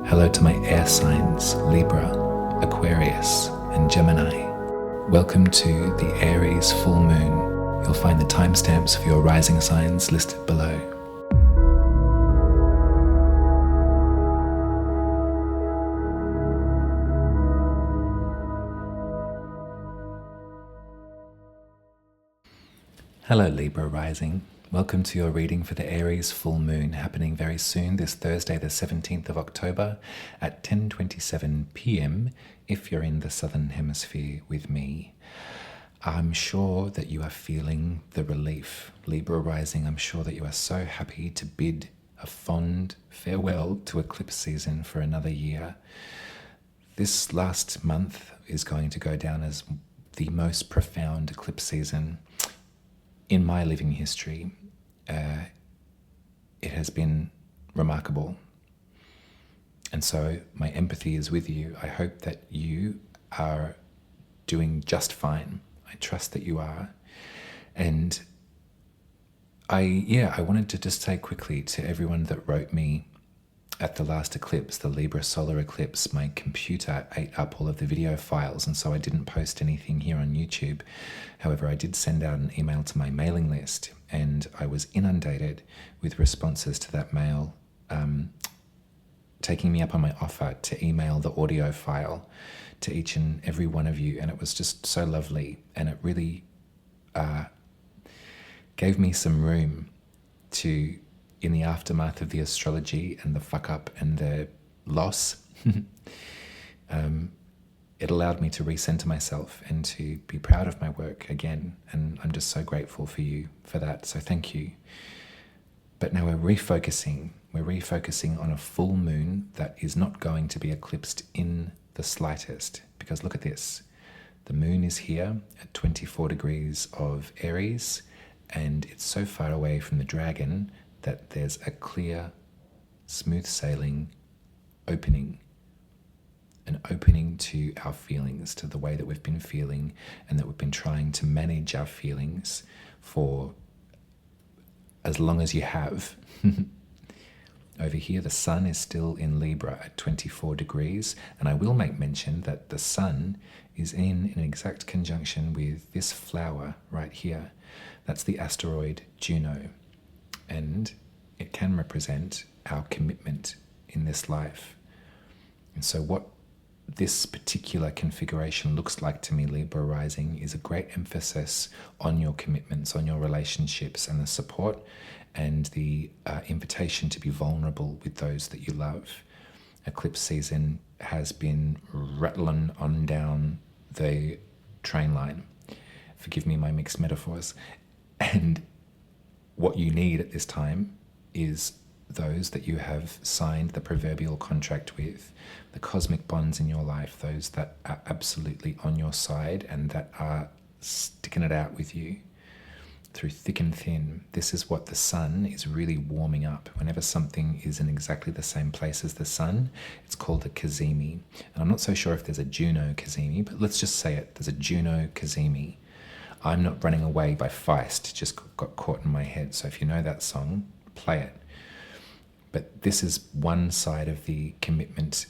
Hello to my air signs, Libra, Aquarius, and Gemini. Welcome to the Aries full moon. You'll find the timestamps for your rising signs listed below. Hello Libra Rising. Welcome to your reading for the Aries full moon happening very soon, this Thursday the 17th of October at 10:27 p.m. if you're in the Southern Hemisphere with me. I'm sure that you are feeling the relief. Libra Rising, I'm sure that you are so happy to bid a fond farewell to eclipse season for another year. This last month is going to go down as the most profound eclipse season in my living history. It has been remarkable. And so my empathy is with you. I hope that you are doing just fine. I trust that you are. And I wanted to just say quickly to everyone that wrote me at the last eclipse, the Libra solar eclipse, my computer ate up all of the video files, and so I didn't post anything here on YouTube. However, I did send out an email to my mailing list, and I was inundated with responses to that mail, taking me up on my offer to email the audio file to each and every one of you, and it was just so lovely, and it really gave me some room to, in the aftermath of the astrology and the fuck up and the loss, it allowed me to recenter myself and to be proud of my work again. And I'm just so grateful for you for that. So thank you. But now we're refocusing. We're refocusing on a full moon that is not going to be eclipsed in the slightest. Because look at this. The moon is here at 24 degrees of Aries, and it's so far away from the dragon that there's a clear, smooth sailing opening, an opening to our feelings, to the way that we've been feeling and that we've been trying to manage our feelings for as long as you have. Over here, the sun is still in Libra at 24 degrees, and I will make mention that the sun is in an exact conjunction with this flower right here. That's the asteroid Juno. And it can represent our commitment in this life. And so what this particular configuration looks like to me, Libra Rising, is a great emphasis on your commitments, on your relationships, and the support and the invitation to be vulnerable with those that you love. Eclipse season has been rattling on down the train line. Forgive me my mixed metaphors. And what you need at this time is those that you have signed the proverbial contract with, the cosmic bonds in your life, those that are absolutely on your side and that are sticking it out with you through thick and thin. This is what the sun is really warming up. Whenever something is in exactly the same place as the sun, it's called a cazimi. And I'm not so sure if there's a Juno cazimi, but let's just say it. There's a Juno cazimi. I'm Not Running Away by Feist just got caught in my head. So if you know that song, play it. But this is one side of the commitment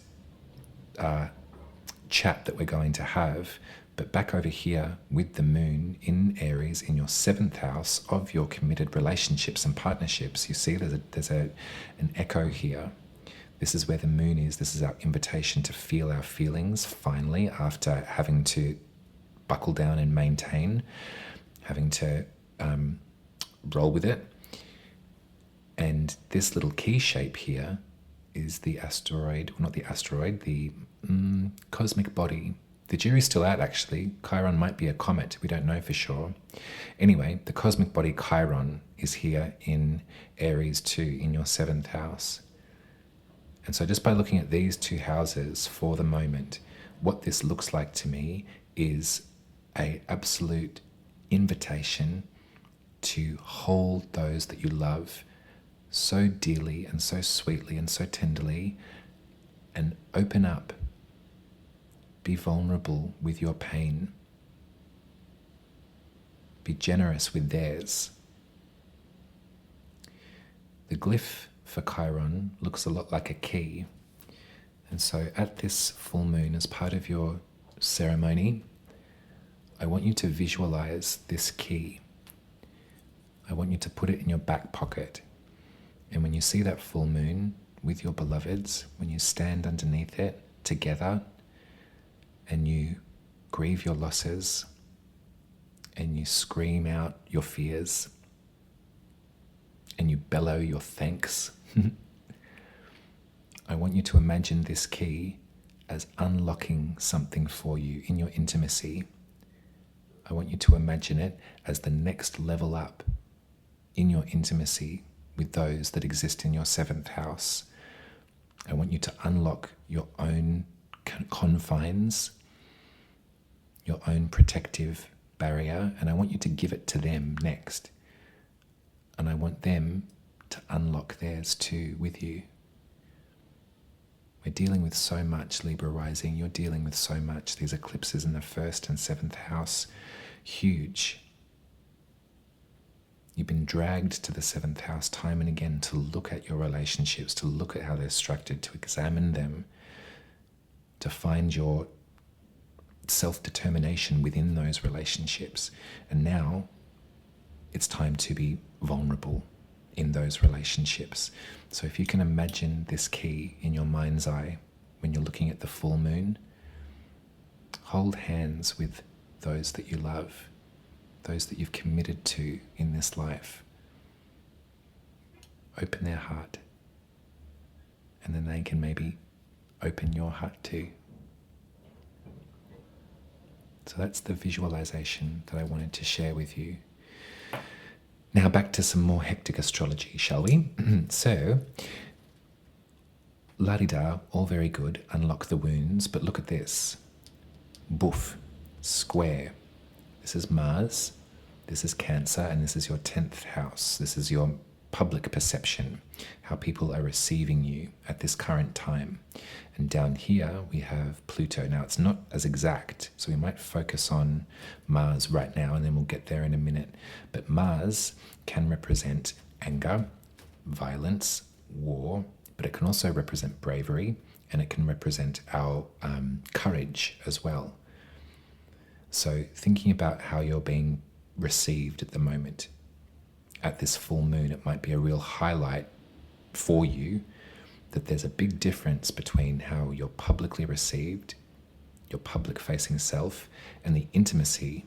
chat that we're going to have. But back over here with the moon in Aries, in your 7th house of your committed relationships and partnerships, you see there's an echo here. This is where the moon is. This is our invitation to feel our feelings finally, after having to buckle down and maintain, having to roll with it. And this little key shape here is the asteroid, well, not the asteroid, the cosmic body. The jury's still out, actually. Chiron might be a comet. We don't know for sure. Anyway, the cosmic body Chiron is here in Aries too, in your 7th house. And so just by looking at these two houses for the moment, what this looks like to me is an absolute invitation to hold those that you love so dearly and so sweetly and so tenderly, and open up. Be vulnerable with your pain. Be generous with theirs. The glyph for Chiron looks a lot like a key. And so at this full moon, as part of your ceremony, I want you to visualize this key. I want you to put it in your back pocket. And when you see that full moon with your beloveds, when you stand underneath it together and you grieve your losses and you scream out your fears and you bellow your thanks, I want you to imagine this key as unlocking something for you in your intimacy. I want you to imagine it as the next level up in your intimacy with those that exist in your 7th house. I want you to unlock your own confines, your own protective barrier, and I want you to give it to them next. And I want them to unlock theirs too with you. We're dealing with so much, Libra Rising. You're dealing with so much. These eclipses in the 1st and 7th house, huge. You've been dragged to the 7th house time and again to look at your relationships, to look at how they're structured, to examine them, to find your self-determination within those relationships. And now it's time to be vulnerable in those relationships. So if you can imagine this key in your mind's eye when you're looking at the full moon, hold hands with those that you love, those that you've committed to in this life. Open their heart, and then they can maybe open your heart too. So that's the visualization that I wanted to share with you. Now back to some more hectic astrology, shall we? So, la-di-da, all very good, unlock the wounds, but look at this. Boof, square. This is Mars, this is Cancer, and this is your 10th house. This is your public perception, how people are receiving you at this current time. And down here we have Pluto. Now it's not as exact, so we might focus on Mars right now and then we'll get there in a minute. But Mars can represent anger, violence, war, but it can also represent bravery, and it can represent our courage as well. So thinking about how you're being received at the moment, at this full moon, it might be a real highlight for you that there's a big difference between how you're publicly received, your public facing self, and the intimacy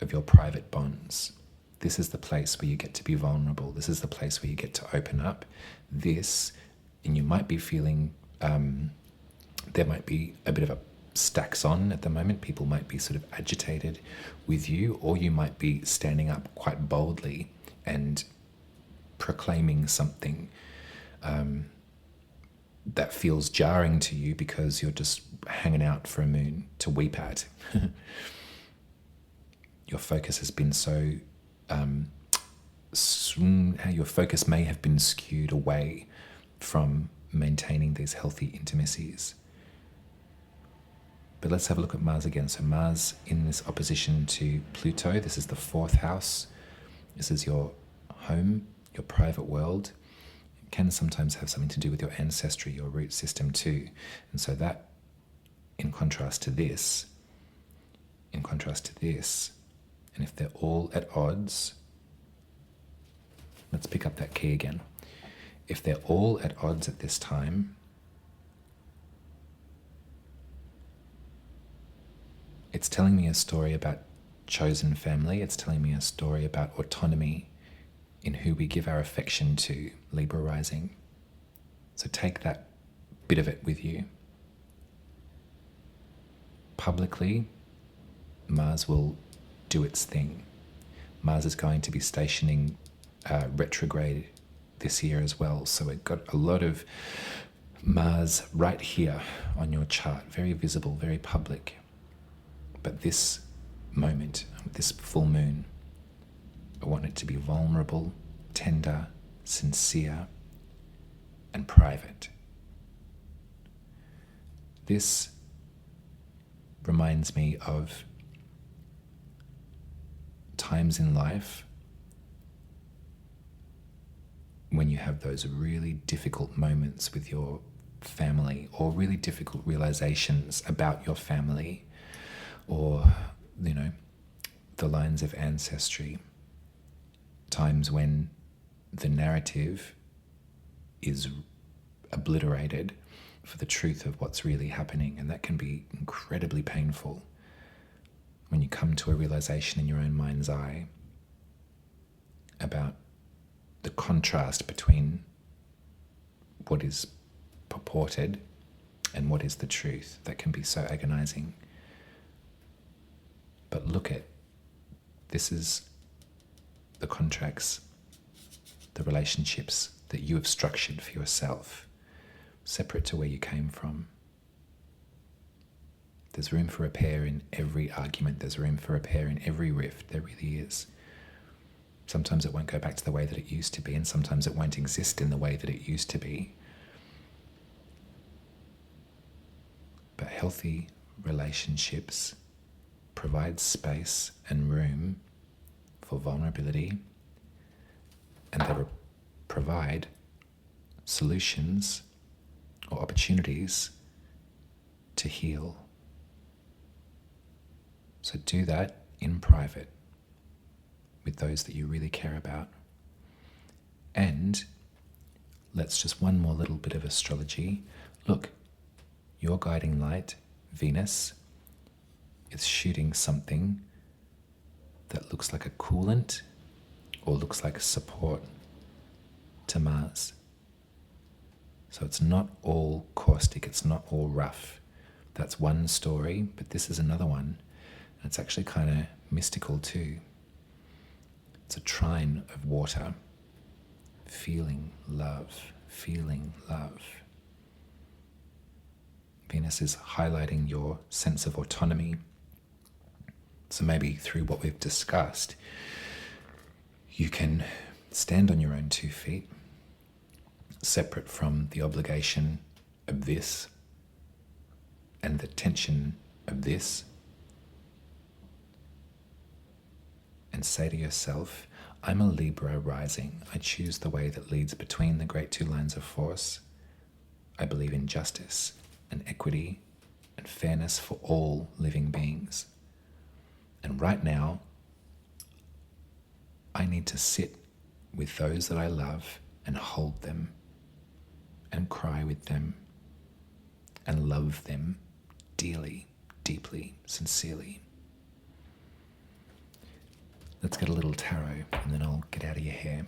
of your private bonds. This is the place where you get to be vulnerable. This is the place where you get to open up. And you might be feeling, there might be a bit of a stacks on at the moment. People might be sort of agitated with you, or you might be standing up quite boldly and proclaiming something that feels jarring to you because you're just hanging out for a moon to weep at. Your focus has been your focus may have been skewed away from maintaining these healthy intimacies. But let's have a look at Mars again. So Mars in this opposition to Pluto, this is the 4th house. This is your home, your private world. It can sometimes have something to do with your ancestry, your root system too. And so that, in contrast to this, and if they're all at odds, let's pick up that key again. If they're all at odds at this time, it's telling me a story about chosen family. It's telling me a story about autonomy in who we give our affection to, Libra Rising. So take that bit of it with you. Publicly, Mars will do its thing. Mars is going to be stationing retrograde this year as well. So we've got a lot of Mars right here on your chart, very visible, very public. But this moment, this full moon, I want it to be vulnerable, tender, sincere, and private. This reminds me of times in life when you have those really difficult moments with your family, or really difficult realizations about your family, or, the lines of ancestry. Times when the narrative is obliterated for the truth of what's really happening, and that can be incredibly painful when you come to a realization in your own mind's eye about the contrast between what is purported and what is the truth. That can be so agonizing. But look at, this is the contracts, the relationships that you have structured for yourself, separate to where you came from. There's room for repair in every argument. There's room for repair in every rift. There really is. Sometimes it won't go back to the way that it used to be, and sometimes it won't exist in the way that it used to be. But healthy relationships provide space and room for vulnerability, and they provide solutions or opportunities to heal. So do that in private with those that you really care about. And let's just one more little bit of astrology. Look, your guiding light, Venus, is shooting something that looks like a coolant or looks like a support to Mars. So it's not all caustic, it's not all rough. That's one story, but this is another one. And it's actually kind of mystical too. It's a trine of water, feeling love, feeling love. Venus is highlighting your sense of autonomy. So maybe through what we've discussed, you can stand on your own 2 feet, separate from the obligation of this and the tension of this, and say to yourself, I'm a Libra rising. I choose the way that leads between the great 2 lines of force. I believe in justice and equity and fairness for all living beings. And right now, I need to sit with those that I love and hold them and cry with them and love them dearly, deeply, sincerely. Let's get a little tarot and then I'll get out of your hair.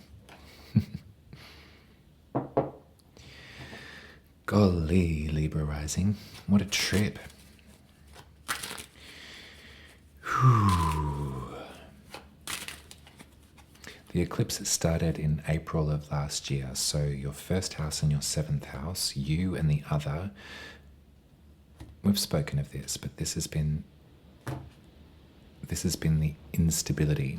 Golly, Libra Rising, what a trip. Whew. The eclipse started in April of last year, so your first house and your 7th house, you and the other, we've spoken of this, but this has been the instability.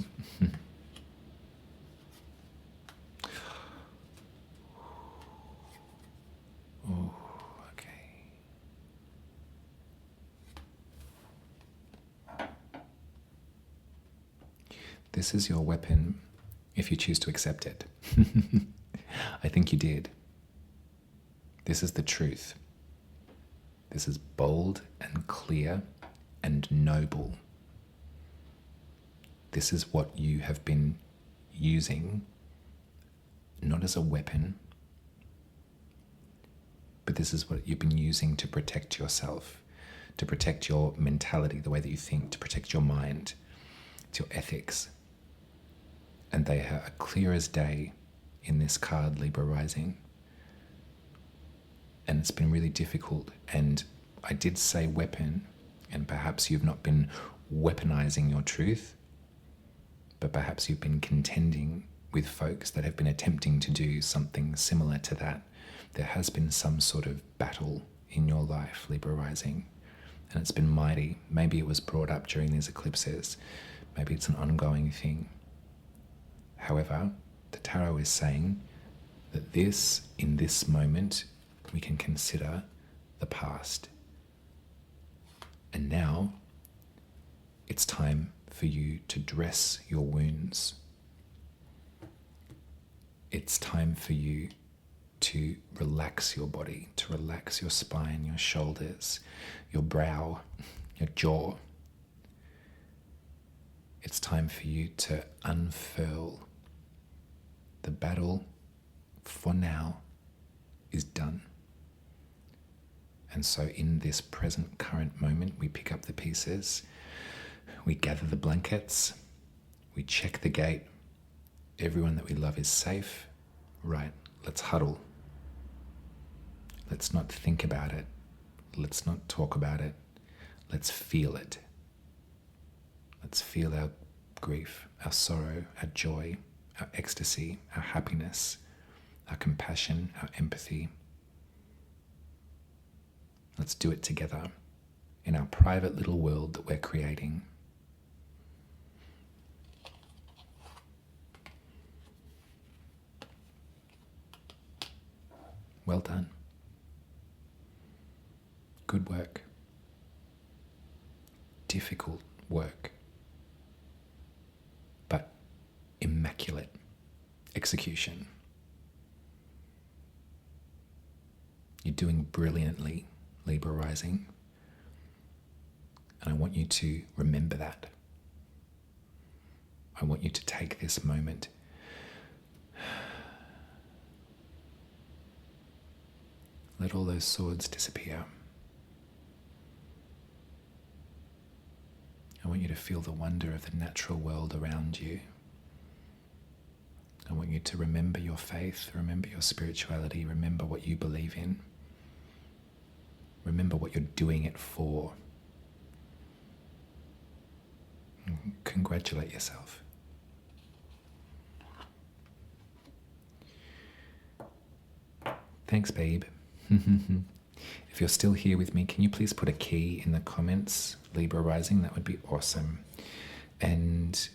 Oh, okay. This is your weapon if you choose to accept it. I think you did. This is the truth. This is bold and clear and noble. This is what you have been using, not as a weapon, but this is what you've been using to protect yourself, to protect your mentality, the way that you think, to protect your mind, it's your ethics. And they are clear as day in this card, Libra Rising. And it's been really difficult. And I did say weapon, and perhaps you've not been weaponizing your truth, but perhaps you've been contending with folks that have been attempting to do something similar to that. There has been some sort of battle in your life, Libra Rising, and it's been mighty. Maybe it was brought up during these eclipses. Maybe it's an ongoing thing. However, the tarot is saying that in this moment, we can consider the past. And now, it's time for you to dress your wounds. It's time for you to relax your body, to relax your spine, your shoulders, your brow, your jaw. It's time for you to unfurl. The battle, for now, is done. And so in this present current moment, we pick up the pieces, we gather the blankets, we check the gate. Everyone that we love is safe. Right, let's huddle. Let's not think about it. Let's not talk about it. Let's feel it. Let's feel our grief, our sorrow, our joy, our ecstasy, our happiness, our compassion, our empathy. Let's do it together in our private little world that we're creating. Well done. Good work. Difficult work, but immaculate execution. You're doing brilliantly, Libra Rising, and I want you to remember that. I want you to take this moment let all those swords disappear. I want you to feel the wonder of the natural world around you. I want you to remember your faith, remember your spirituality, remember what you believe in. Remember what you're doing it for. Congratulate yourself. Thanks, babe. If you're still here with me, can you please put a key in the comments, Libra Rising? That would be awesome. And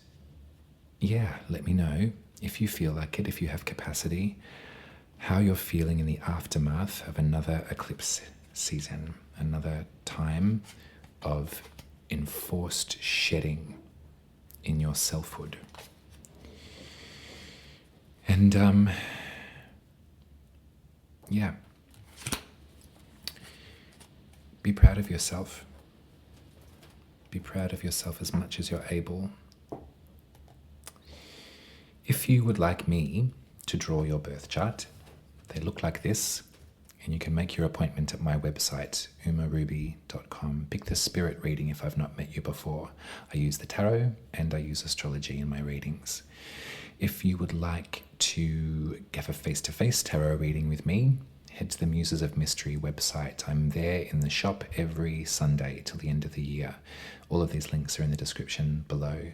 yeah, let me know if you feel like it, if you have capacity, how you're feeling in the aftermath of another eclipse season, another time of enforced shedding in your selfhood. And yeah, be proud of yourself. Be proud of yourself as much as you're able. If you would like me to draw your birth chart, they look like this, and you can make your appointment at my website, umaruby.com. Pick the spirit reading if I've not met you before. I use the tarot and I use astrology in my readings. If you would like to have a face-to-face tarot reading with me, head to the Muses of Mystery website. I'm there in the shop every Sunday till the end of the year. All of these links are in the description below.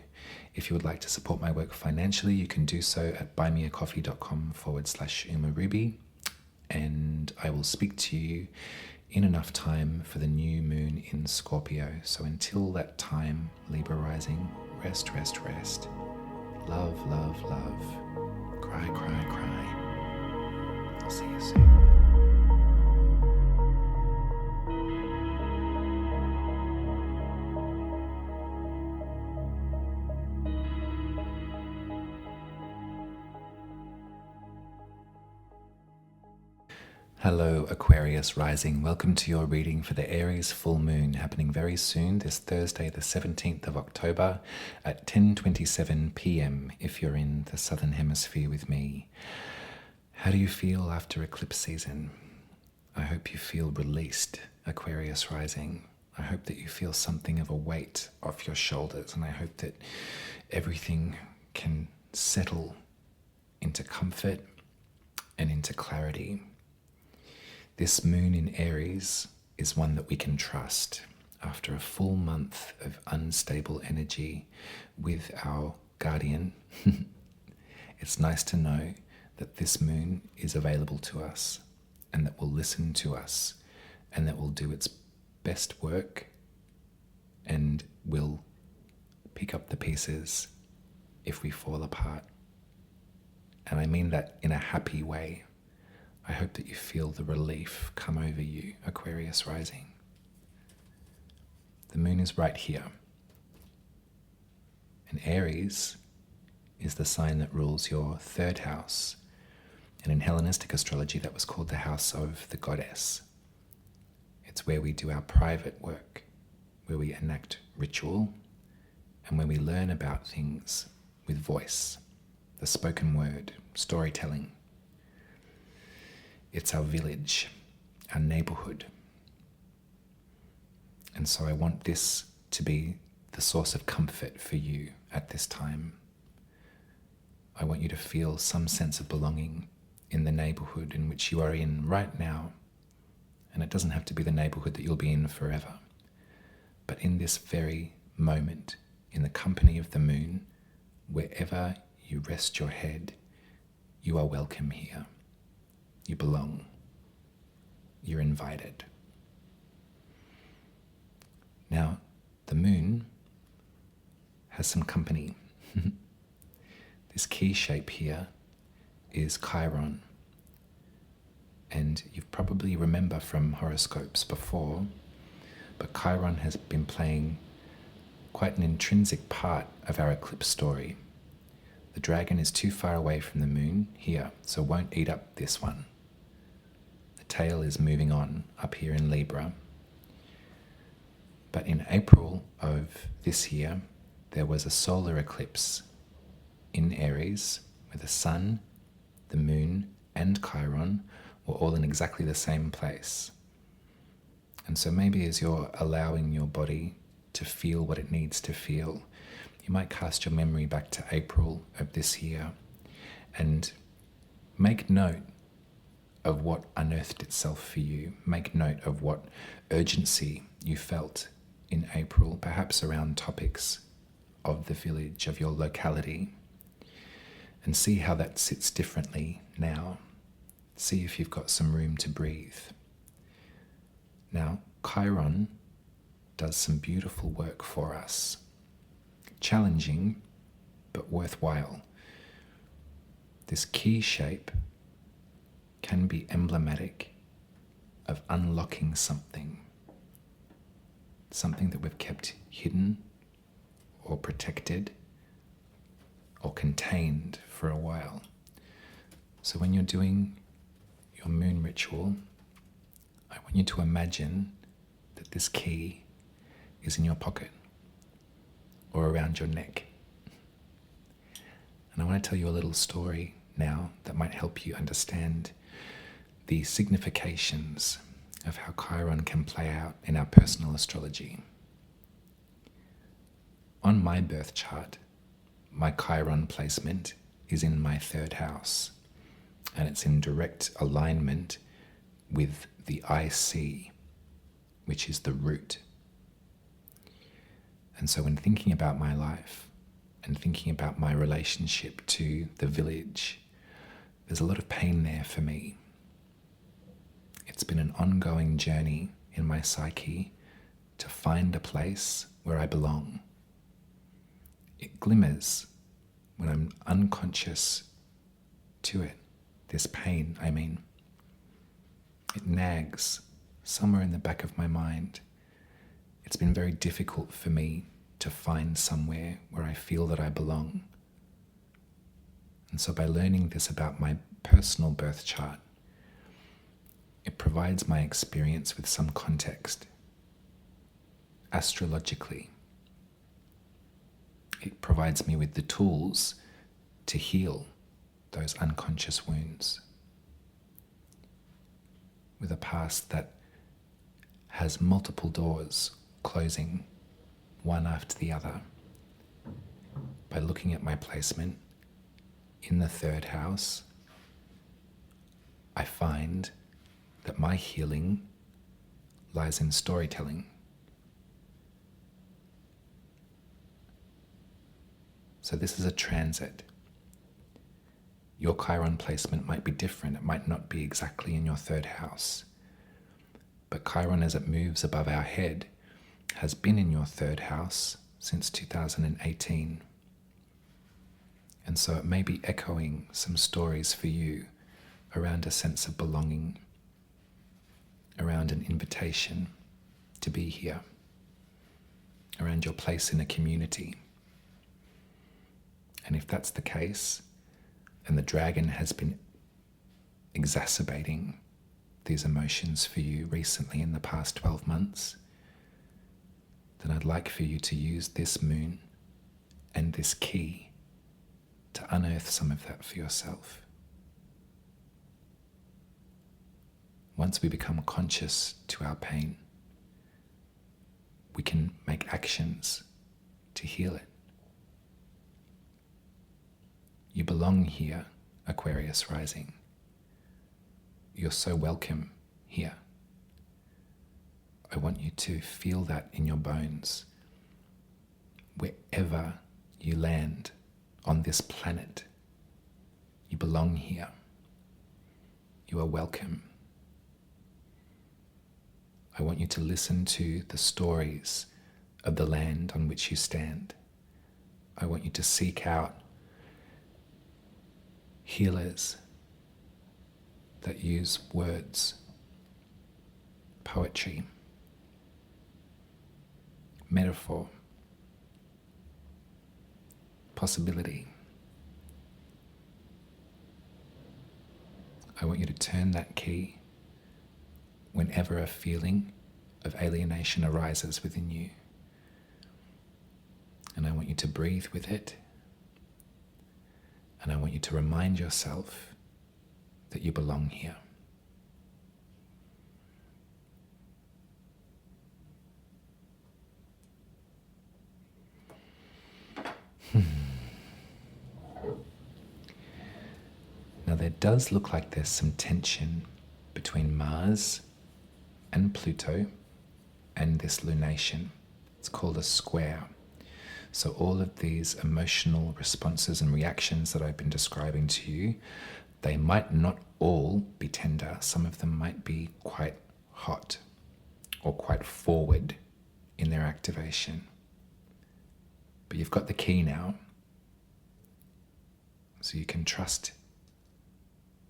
If you would like to support my work financially, you can do so at buymeacoffee.com/umaruby. And I will speak to you in enough time for the new moon in Scorpio. So until that time, Libra Rising, rest, rest, rest. Love, love, love. Cry, cry, cry. I'll see you soon. Hello, Aquarius Rising. Welcome to your reading for the Aries full moon happening very soon, this Thursday, the 17th of October at 10:27 p.m. if you're in the Southern Hemisphere with me. How do you feel after eclipse season? I hope you feel released, Aquarius Rising. I hope that you feel something of a weight off your shoulders, and I hope that everything can settle into comfort and into clarity. This moon in Aries is one that we can trust after a full month of unstable energy with our guardian. It's nice to know that this moon is available to us and that will listen to us and that will do its best work and will pick up the pieces if we fall apart. And I mean that in a happy way. I hope that you feel the relief come over you, Aquarius Rising. The moon is right here. And Aries is the sign that rules your third house, And in Hellenistic astrology, that was called the house of the goddess. It's where we do our private work, where we enact ritual, and where we learn about things with voice, the spoken word, storytelling. It's our village, our neighborhood. And so I want this to be the source of comfort for you at this time. I want you to feel some sense of belonging in the neighborhood in which you are in right now. And it doesn't have to be the neighborhood that you'll be in forever. But in this very moment, in the company of the moon, wherever you rest your head, you are welcome here. You belong. You're invited. Now, the moon has some company. This key shape here is Chiron. And you probably remember from horoscopes before, but Chiron has been playing quite an intrinsic part of our eclipse story. The dragon is too far away from the moon here, so won't eat up this one. The tail is moving on up here in Libra. But in April of this year, there was a solar eclipse in Aries, where the sun, the moon, and Chiron were all in exactly the same place. And so maybe as you're allowing your body to feel what it needs to feel, you might cast your memory back to April of this year and make note of what unearthed itself for you. Make note of what urgency you felt in April, perhaps around topics of the village, of your locality, and see how that sits differently now. See if you've got some room to breathe. Now, Chiron does some beautiful work for us. Challenging, but worthwhile. This key shape can be emblematic of unlocking something that we've kept hidden or protected or contained for a while. So when you're doing your moon ritual, I want you to imagine that this key is in your pocket or around your neck. And I want to tell you a little story now that might help you understand the significations of how Chiron can play out in our personal astrology. On my birth chart, my Chiron placement is in my third house, and it's in direct alignment with the IC, which is the root. And so when thinking about my life and thinking about my relationship to the village, there's a lot of pain there for me. It's been an ongoing journey in my psyche to find a place where I belong. It glimmers when I'm unconscious to it, this pain, I mean. It nags somewhere in the back of my mind. It's been very difficult for me to find somewhere where I feel that I belong. And so by learning this about my personal birth chart, it provides my experience with some context. Astrologically, it provides me with the tools to heal those unconscious wounds. With a past that has multiple doors closing one after the other. By looking at my placement in the third house, I find that my healing lies in storytelling. So this is a transit. Your Chiron placement might be different. It might not be exactly in your third house. But Chiron, as it moves above our head, has been in your third house since 2018. And so it may be echoing some stories for you around a sense of belonging, around an invitation to be here, around your place in a community. And if that's the case, and the dragon has been exacerbating these emotions for you recently in the past 12 months, then I'd like for you to use this moon and this key to unearth some of that for yourself. Once we become conscious to our pain, we can make actions to heal it. You belong here, Aquarius Rising. You're so welcome here. I want you to feel that in your bones. Wherever you land on this planet, you belong here. You are welcome. I want you to listen to the stories of the land on which you stand. I want you to seek out healers that use words, poetry, metaphor, possibility. I want you to turn that key whenever a feeling of alienation arises within you. And I want you to breathe with it. And I want you to remind yourself that you belong here. Now there does look like there's some tension between Mars and Pluto and this lunation. It's called a square. So all of these emotional responses and reactions that I've been describing to you, they might not all be tender. Some of them might be quite hot or quite forward in their activation. But you've got the key now, so you can trust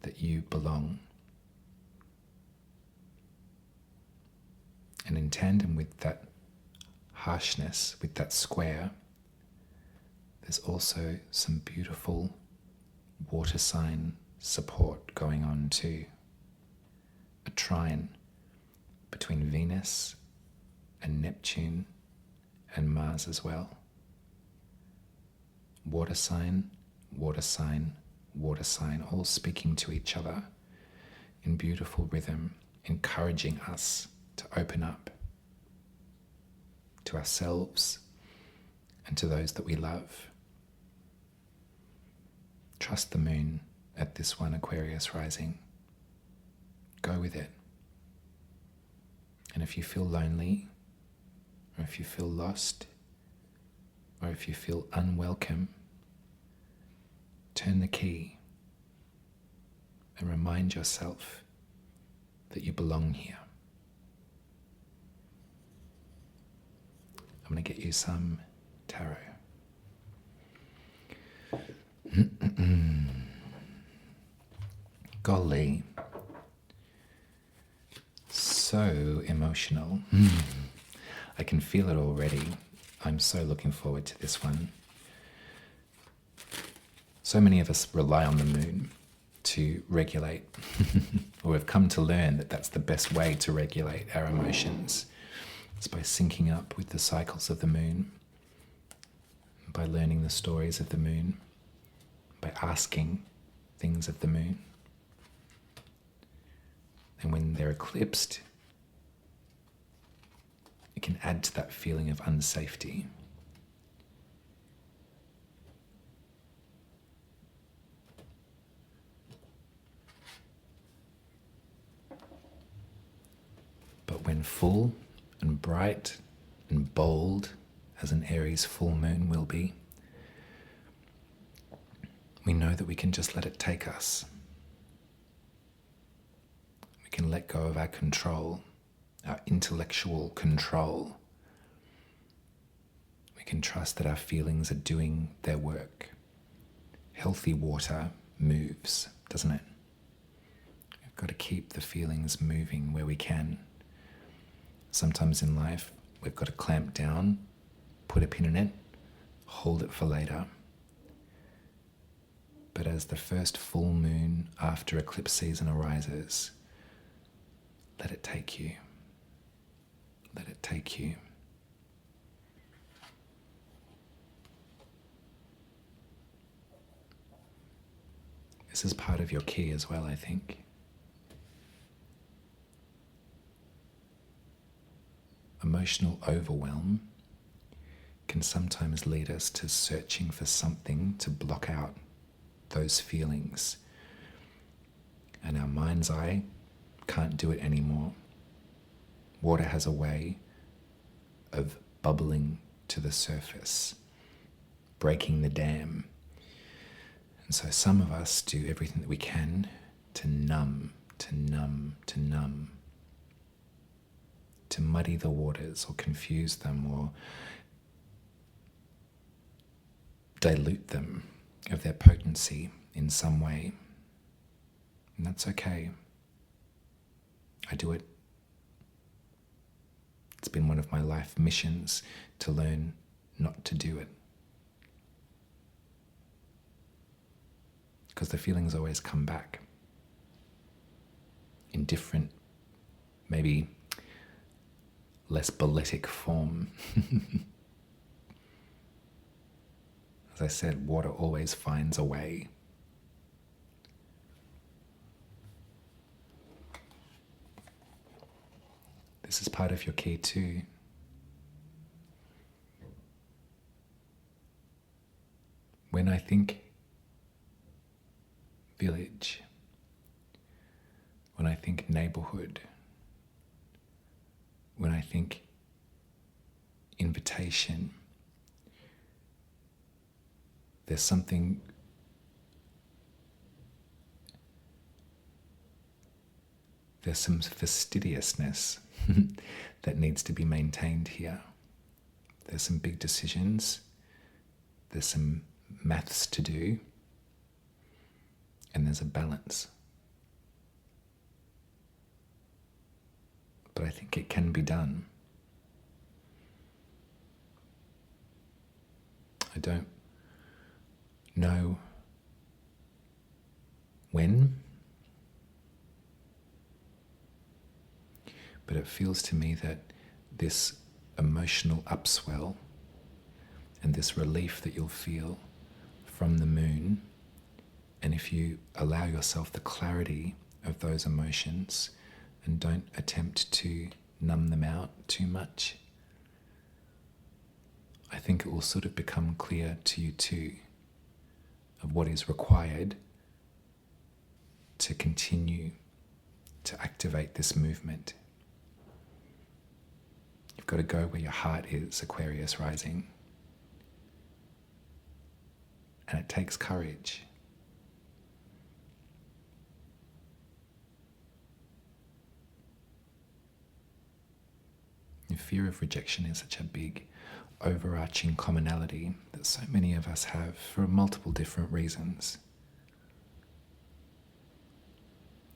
that you belong. And in tandem with that harshness, with that square, there's also some beautiful water sign support going on too. A trine between Venus and Neptune and Mars as well. Water sign, water sign, water sign, all speaking to each other in beautiful rhythm, encouraging us to open up to ourselves and to those that we love. Trust the moon at this one, Aquarius Rising. Go with it. And if you feel lonely, or if you feel lost, or if you feel unwelcome, turn the key and remind yourself that you belong here. I'm going to get you some tarot. Golly. So emotional. I can feel it already. I'm so looking forward to this one. So many of us rely on the moon to regulate, or have come to learn that that's the best way to regulate our emotions. It's by syncing up with the cycles of the moon, by learning the stories of the moon, by asking things of the moon. And when they're eclipsed, it can add to that feeling of unsafety. But when full and bright and bold, as an Aries full moon will be, we know that we can just let it take us. We can let go of our control, our intellectual control. We can trust that our feelings are doing their work. Healthy water moves, doesn't it? We've got to keep the feelings moving where we can. Sometimes in life, we've got to clamp down, put a pin in it, hold it for later. But as the first full moon after eclipse season arises, let it take you. Let it take you. This is part of your key as well, I think. Emotional overwhelm can sometimes lead us to searching for something to block out those feelings. And our mind's eye can't do it anymore. Water has a way of bubbling to the surface, breaking the dam. And so some of us do everything that we can to numb, to muddy the waters or confuse them or dilute them of their potency in some way. And that's okay. I do it. It's been one of my life missions to learn not to do it. Because the feelings always come back in different, maybe less balletic form. As I said, water always finds a way. This is part of your key too. When I think village, when I think neighborhood, when I think invitation, there's some fastidiousness that needs to be maintained here. There's some big decisions, there's some maths to do, and there's a balance. But I think it can be done. I don't know when, but it feels to me that this emotional upswell and this relief that you'll feel from the moon, and if you allow yourself the clarity of those emotions and don't attempt to numb them out too much, I think it will sort of become clear to you too of what is required to continue to activate this movement. You've got to go where your heart is, Aquarius Rising. And it takes courage. The fear of rejection is such a big, overarching commonality that so many of us have for multiple different reasons.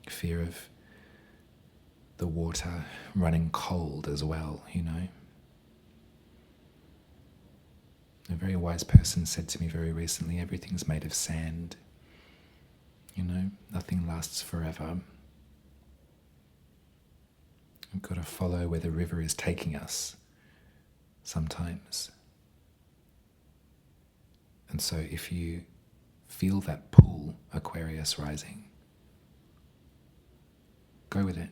Fear of the water running cold as well, you know. A very wise person said to me very recently, everything's made of sand. You know, nothing lasts forever. We've got to follow where the river is taking us sometimes. And so if you feel that pull, Aquarius Rising, go with it.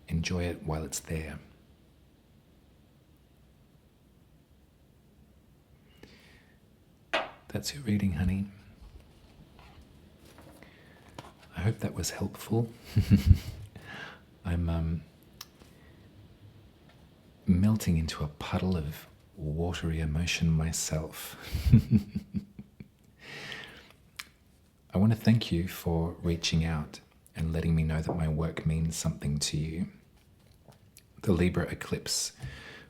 Enjoy it while it's there. That's your reading, honey. I hope that was helpful. I'm melting into a puddle of watery emotion myself. I want to thank you for reaching out and letting me know that my work means something to you. The Libra eclipse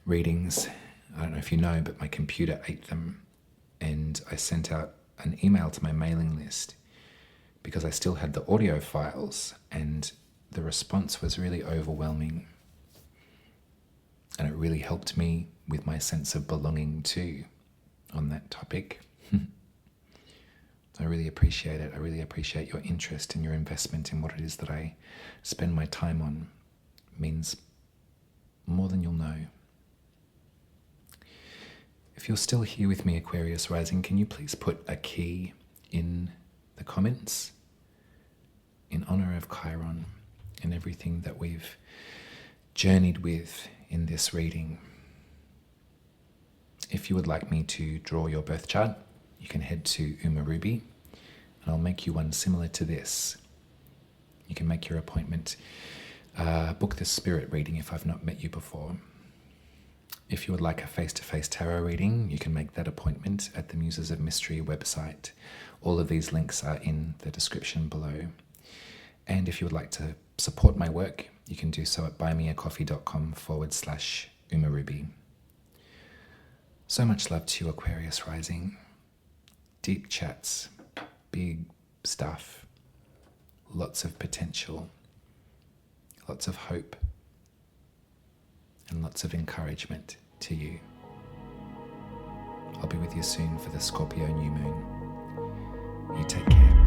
readings, I don't know if you know, but my computer ate them, and I sent out an email to my mailing list because I still had the audio files, and the response was really overwhelming. And it really helped me with my sense of belonging too on that topic. I really appreciate it. I really appreciate your interest and your investment in what it is that I spend my time on. It means more than you'll know. If you're still here with me, Aquarius Rising, can you please put a key in the comments in honor of Chiron and everything that we've journeyed with in this reading? If you would like me to draw your birth chart, you can head to Uma Ruby and I'll make you one similar to this. You can make your appointment, book the spirit reading if I've not met you before. If you would like a face-to-face tarot reading, you can make that appointment at the Muses of Mystery website. All of these links are in the description below. And if you would like to support my work, you can do so at buymeacoffee.com/UmaRuby. So much love to you, Aquarius Rising. Deep chats, big stuff, lots of potential, lots of hope, and lots of encouragement to you. I'll be with you soon for the Scorpio new moon. You take care.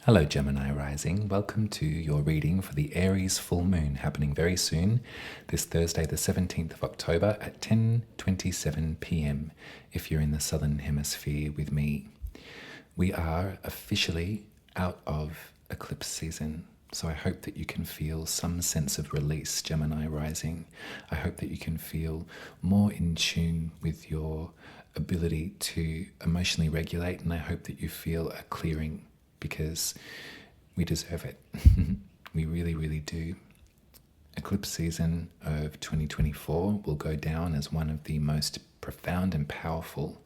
Hello Gemini Rising, welcome to your reading for the Aries full moon happening very soon, this Thursday the 17th of October at 10:27 p.m. if you're in the Southern Hemisphere with me. We are officially out of eclipse season, so I hope that you can feel some sense of release, Gemini Rising. I hope that you can feel more in tune with your ability to emotionally regulate, and I hope that you feel a clearing, because we deserve it. We really, really do. Eclipse season of 2024 will go down as one of the most profound and powerful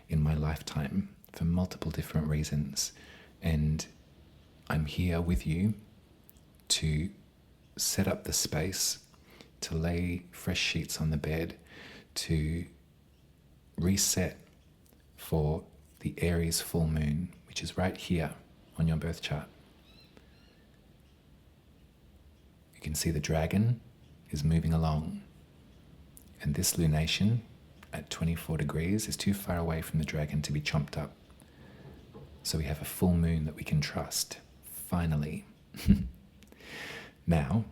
in my lifetime for multiple different reasons. And I'm here with you to set up the space, to lay fresh sheets on the bed, to reset for the Aries full moon, which is right here on your birth chart. You can see the dragon is moving along, and this lunation at 24 degrees is too far away from the dragon to be chomped up. So we have a full moon that we can trust, finally. Now,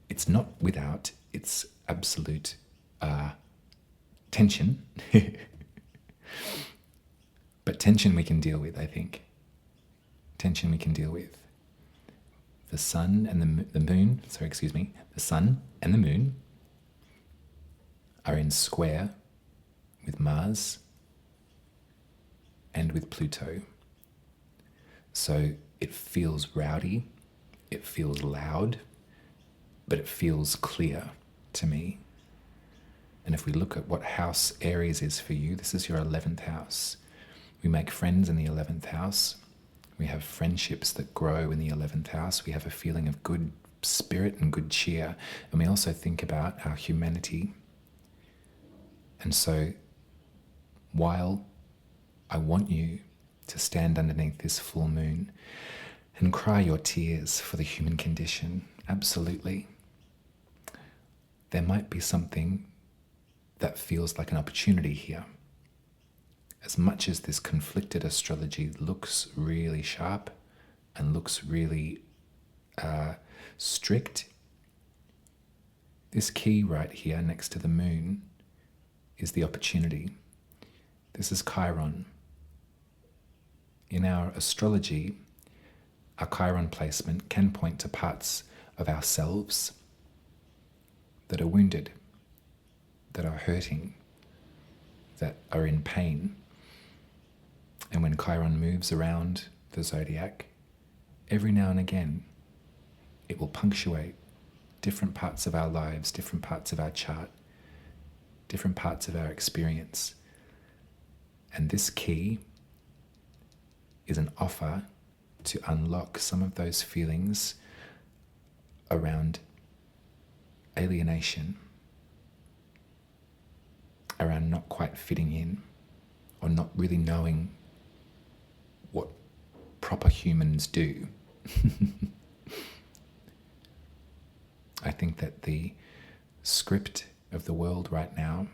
it's not without its absolute tension, but tension we can deal with, I think. Tension we can deal with. The sun and the moon, the sun and the moon are in square with Mars and with Pluto. So it feels rowdy, it feels loud, but it feels clear to me. And if we look at what house Aries is for you, this is your 11th house. We make friends in the 11th house. We have friendships that grow in the 11th house. We have a feeling of good spirit and good cheer. And we also think about our humanity. And so, while I want you to stand underneath this full moon and cry your tears for the human condition, absolutely, there might be something that feels like an opportunity here. As much as this conflicted astrology looks really sharp and looks really strict, this key right here next to the moon is the opportunity. This is Chiron. In our astrology, our Chiron placement can point to parts of ourselves that are wounded, that are hurting, that are in pain. And when Chiron moves around the zodiac, every now and again, it will punctuate different parts of our lives, different parts of our chart, different parts of our experience. And this key is an offer to unlock some of those feelings around alienation, around not quite fitting in, or not really knowing proper humans do. I think that the script of the world right now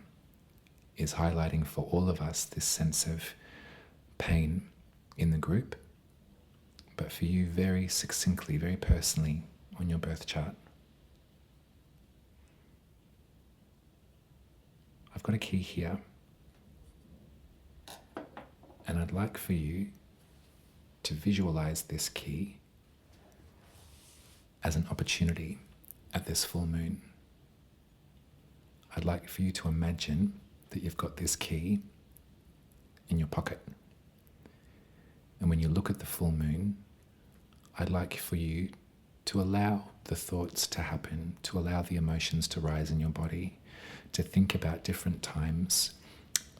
is highlighting for all of us this sense of pain in the group, but for you very succinctly, very personally on your birth chart. I've got a key here, and I'd like for you to visualize this key as an opportunity at this full moon. I'd like for you to imagine that you've got this key in your pocket. And when you look at the full moon, I'd like for you to allow the thoughts to happen, to allow the emotions to rise in your body, to think about different times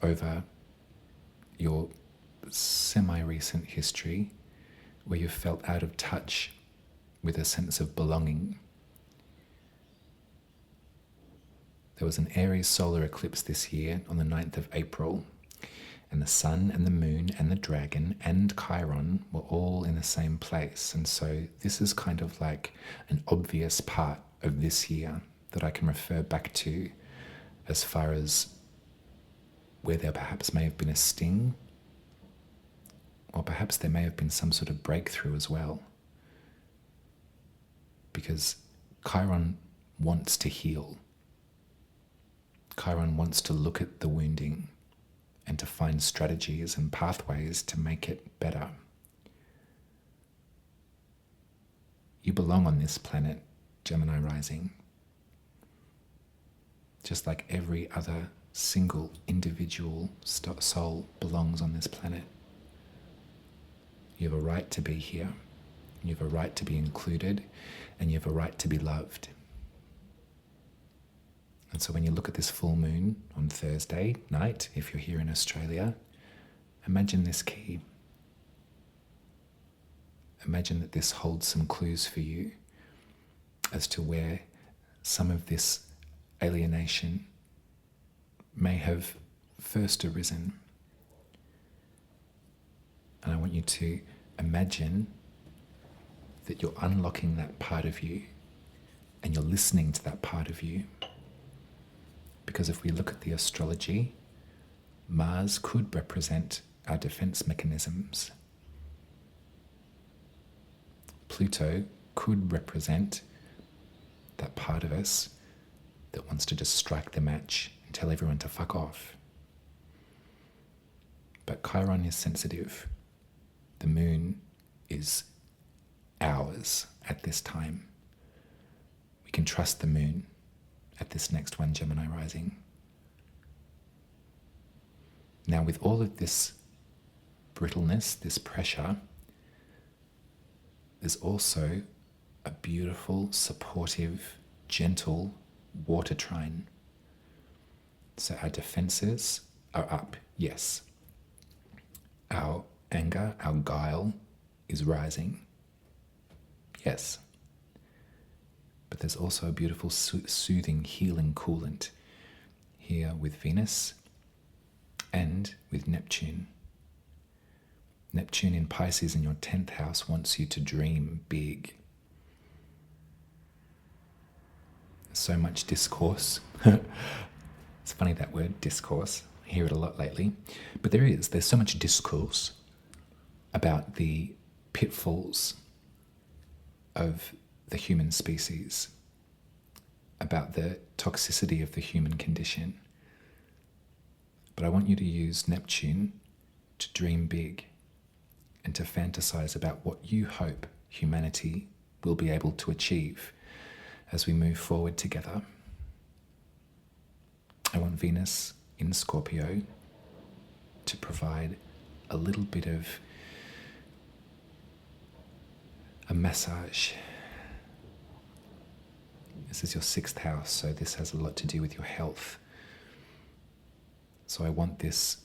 over your semi-recent history where you felt out of touch with a sense of belonging. There was an Aries solar eclipse this year on the 9th of April, and the sun and the moon and the dragon and Chiron were all in the same place. And so this is kind of like an obvious part of this year that I can refer back to as far as where there perhaps may have been a sting, or perhaps there may have been some sort of breakthrough as well. Because Chiron wants to heal. Chiron wants to look at the wounding and to find strategies and pathways to make it better. You belong on this planet, Gemini Rising, just like every other single individual soul belongs on this planet. You have a right to be here, you have a right to be included, and you have a right to be loved. And so when you look at this full moon on Thursday night, if you're here in Australia, imagine this key. Imagine that this holds some clues for you as to where some of this alienation may have first arisen. And I want you to imagine that you're unlocking that part of you and you're listening to that part of you. Because if we look at the astrology, Mars could represent our defense mechanisms. Pluto could represent that part of us that wants to just strike the match and tell everyone to fuck off. But Chiron is sensitive. The moon is ours at this time. We can trust the moon at this next one, Gemini Rising. Now, with all of this brittleness, this pressure, there's also a beautiful, supportive, gentle water trine. So our defenses are up, yes. Our anger, our guile is rising, yes. But there's also a beautiful, soothing, healing coolant here with Venus and with Neptune. Neptune in Pisces in your 10th house wants you to dream big. So much discourse. It's funny that word, discourse. I hear it a lot lately. But there's so much discourse about the pitfalls of the human species, about the toxicity of the human condition. But I want you to use Neptune to dream big and to fantasize about what you hope humanity will be able to achieve as we move forward together. I want Venus in Scorpio to provide a little bit of a massage. This is your 6th house, so this has a lot to do with your health. So I want this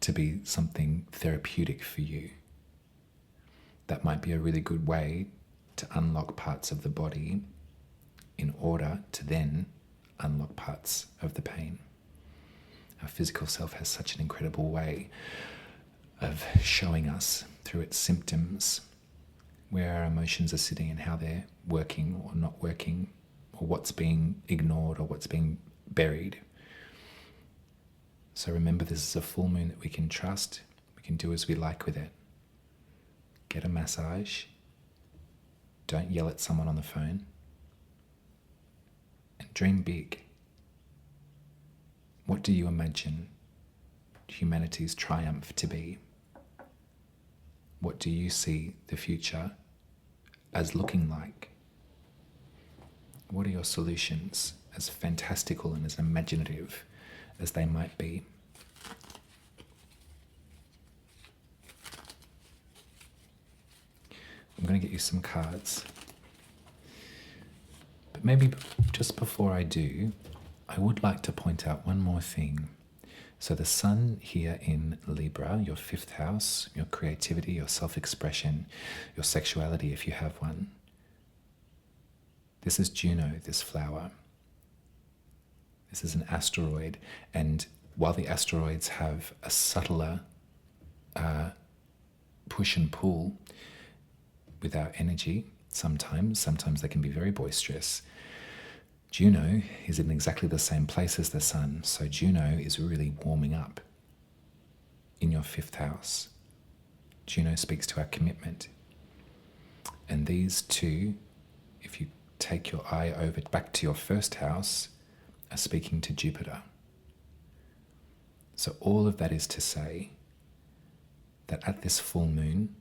to be something therapeutic for you. That might be a really good way to unlock parts of the body in order to then unlock parts of the pain. Our physical self has such an incredible way of showing us through its symptoms, where our emotions are sitting and how they're working or not working, or what's being ignored or what's being buried. So remember, this is a full moon that we can trust. We can do as we like with it. Get a massage. Don't yell at someone on the phone. And dream big. What do you imagine humanity's triumph to be? What do you see the future as looking like? What are your solutions, as fantastical and as imaginative as they might be? I'm going to get you some cards. But maybe just before I do, I would like to point out one more thing. So the sun here in Libra, your 5th house, your creativity, your self-expression, your sexuality if you have one. This is Juno, this flower. This is an asteroid, and while the asteroids have a subtler push and pull with our energy, sometimes they can be very boisterous. Juno is in exactly the same place as the sun, so Juno is really warming up in your 5th house. Juno speaks to our commitment. And these two, if you take your eye over back to your 1st house, are speaking to Jupiter. So all of that is to say that at this full moon,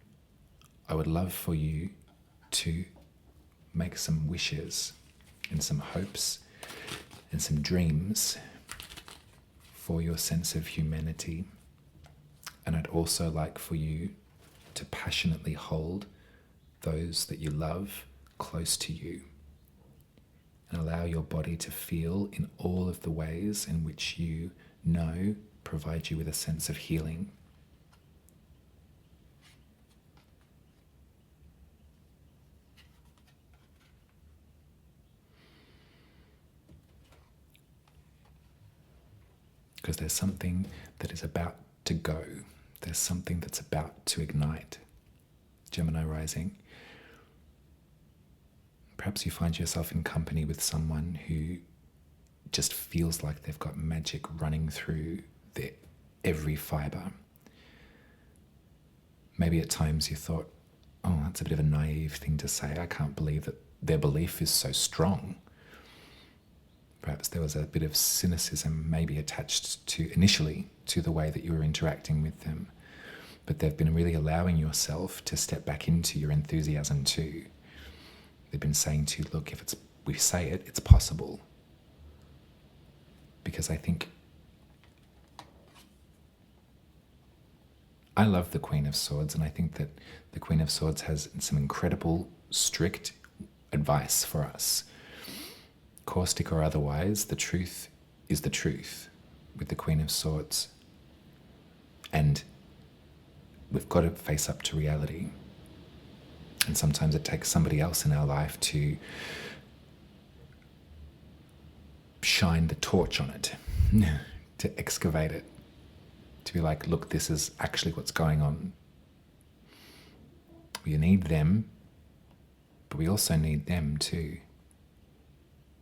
I would love for you to make some wishes and some hopes and some dreams for your sense of humanity. And I'd also like for you to passionately hold those that you love close to you and allow your body to feel in all of the ways in which you know provide you with a sense of healing. Because there's something that is about to go. There's something that's about to ignite. Gemini Rising. Perhaps you find yourself in company with someone who just feels like they've got magic running through their every fibre. Maybe at times you thought, oh, that's a bit of a naive thing to say. I can't believe that their belief is so strong. Perhaps there was a bit of cynicism maybe attached to initially to the way that you were interacting with them. But they've been really allowing yourself to step back into your enthusiasm too. They've been saying to you, look, if we say it, it's possible. Because I think I love the Queen of Swords, and I think that the Queen of Swords has some incredible, strict advice for us. Caustic or otherwise, the truth is the truth with the Queen of Swords. And we've got to face up to reality. And sometimes it takes somebody else in our life to shine the torch on it, to excavate it, to be like, look, this is actually what's going on. We need them, but we also need them too.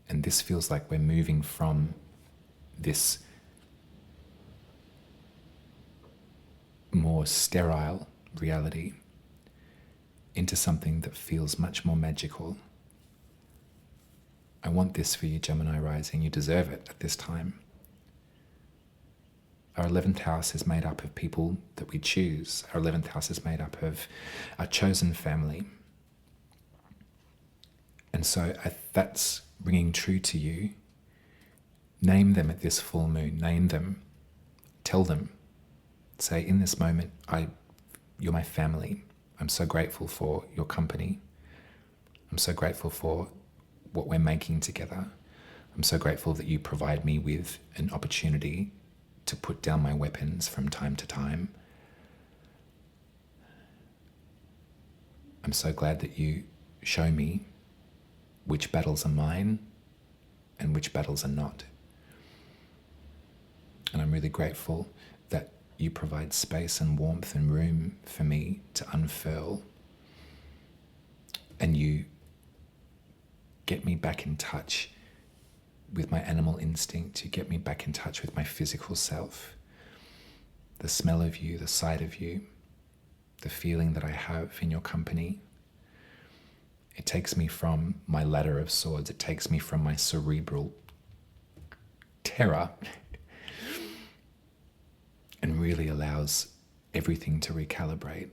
And this feels like we're moving from this more sterile reality into something that feels much more magical. I want this for you, Gemini Rising. You deserve it at this time. Our 11th house is made up of people that we choose. Our 11th house is made up of our chosen family. And so that's ringing true to you. Name them at this full moon. Name them. Tell them. Say, in this moment, you're my family. I'm so grateful for your company. I'm so grateful for what we're making together. I'm so grateful that you provide me with an opportunity to put down my weapons from time to time. I'm so glad that you show me which battles are mine and which battles are not. And I'm really grateful that you provide space and warmth and room for me to unfurl. And you get me back in touch with my animal instinct. You get me back in touch with my physical self. The smell of you, the sight of you, the feeling that I have in your company. It takes me from my ladder of swords. It takes me from my cerebral terror and really allows everything to recalibrate.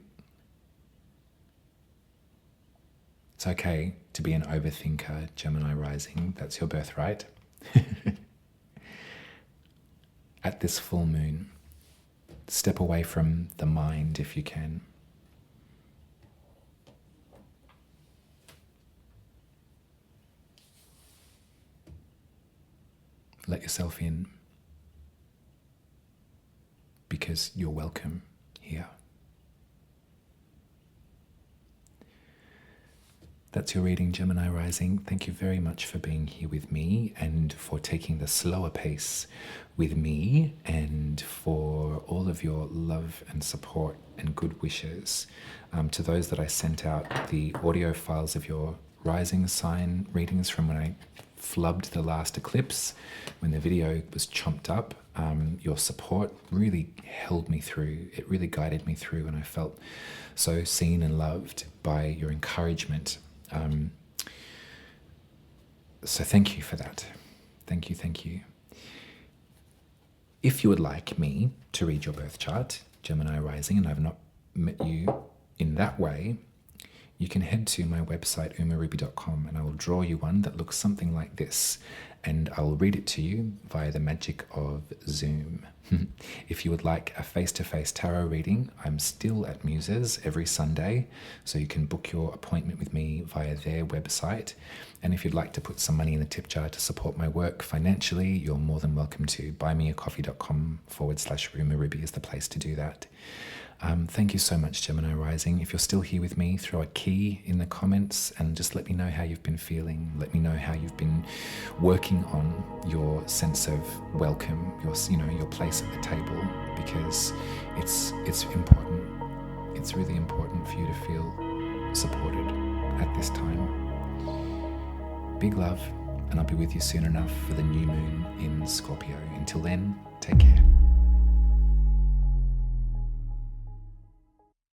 It's okay to be an overthinker, Gemini Rising. That's your birthright. At this full moon, step away from the mind if you can. Let yourself in, because you're welcome here. That's your reading, Gemini Rising. Thank you very much for being here with me and for taking the slower pace with me, and for all of your love and support and good wishes. To those that I sent out the audio files of your rising sign readings from when I flubbed the last eclipse, when the video was chomped up, your support really held me through. It really guided me through, and I felt so seen and loved by your encouragement. So thank you for that. Thank you, thank you. If you would like me to read your birth chart, Gemini Rising, and I've not met you in that way, you can head to my website, umaruby.com, and I will draw you one that looks something like this, and I will read it to you via the magic of Zoom. If you would like a face-to-face tarot reading, I'm still at Muses every Sunday, so you can book your appointment with me via their website. And if you'd like to put some money in the tip jar to support my work financially, you're more than welcome to. buymeacoffee.com/umaruby is the place to do that. Thank you so much, Gemini Rising. If you're still here with me, throw a key in the comments and just let me know how you've been feeling. Let me know how you've been working on your sense of welcome, your place at the table, because it's important. It's really important for you to feel supported at this time. Big love, and I'll be with you soon enough for the new moon in Scorpio. Until then, take care.